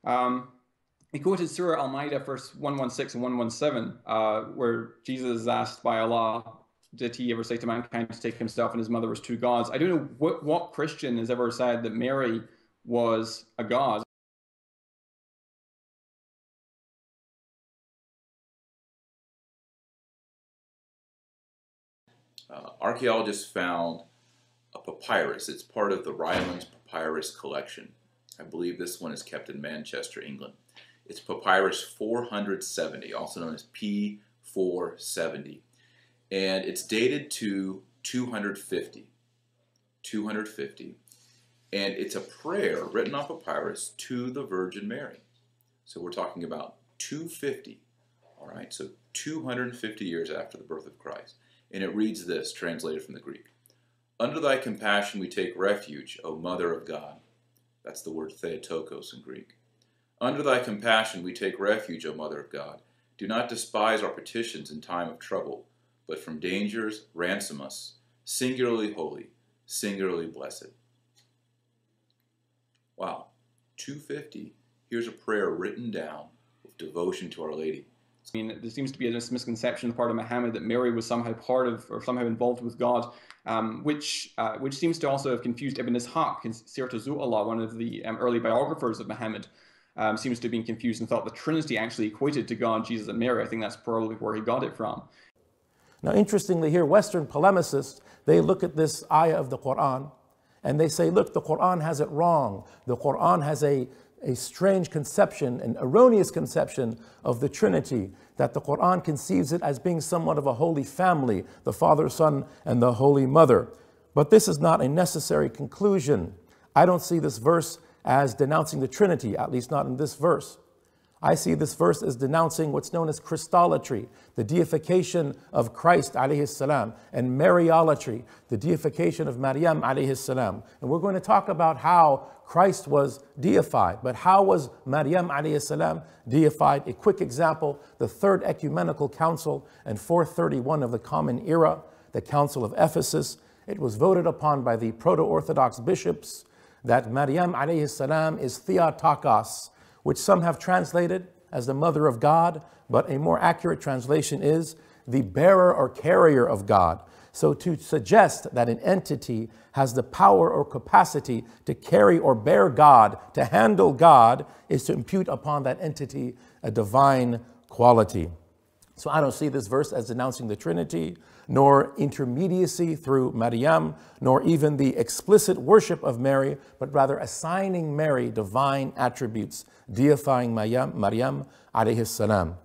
He quoted Surah Al-Ma'idah, verse 116 and 117, where Jesus is asked by Allah, did he ever say to mankind to take himself and his mother as two gods? I don't know what Christian has ever said that Mary was a god. Archaeologists found a papyrus. It's part of the Rylands Papyrus collection. I believe this one is kept in Manchester, England. It's papyrus 470, also known as P470. And it's dated to 250. And it's a prayer written on papyrus to the Virgin Mary. So we're talking about 250, all right? So 250 years after the birth of Christ. And it reads this, translated from the Greek. Under thy compassion we take refuge, O Mother of God. That's the word Theotokos in Greek. Under thy compassion we take refuge, O Mother of God. Do not despise our petitions in time of trouble, but from dangers ransom us, singularly holy, singularly blessed. Wow, 250. Here's a prayer written down with devotion to Our Lady. I mean, there seems to be a misconception on the part of Muhammad that Mary was somehow part of or somehow involved with God, which seems to also have confused Ibn Ishaq in Sirat al-Zu'ala, one of the early biographers of Muhammad. Seems to have been confused and thought the Trinity actually equated to God, Jesus, and Mary. I think that's probably where he got it from. Now, interestingly here, Western polemicists, they look at this ayah of the Quran and they say, look, the Quran has it wrong. The Quran has a strange conception, an erroneous conception of the Trinity, that the Quran conceives it as being somewhat of a holy family, the Father, Son, and the Holy Mother. But this is not a necessary conclusion. I don't see this verse as denouncing the Trinity, at least not in this verse. I see this verse as denouncing what's known as Christolatry, the deification of Christ alayhi salam, and Mariolatry, the deification of Maryam alayhi salam. And we're going to talk about how Christ was deified, but how was Maryam alayhi salam deified? A quick example, the Third Ecumenical Council in 431 of the Common Era, the Council of Ephesus. It was voted upon by the Proto-Orthodox bishops that Maryam alayhi salam is Theotokos, which some have translated as the Mother of God, but a more accurate translation is the bearer or carrier of God. So to suggest that an entity has the power or capacity to carry or bear God, to handle God, is to impute upon that entity a divine quality. So I don't see this verse as denouncing the Trinity, nor intermediacy through Maryam, nor even the explicit worship of Mary, but rather assigning Mary divine attributes, deifying Maryam alayhi salam.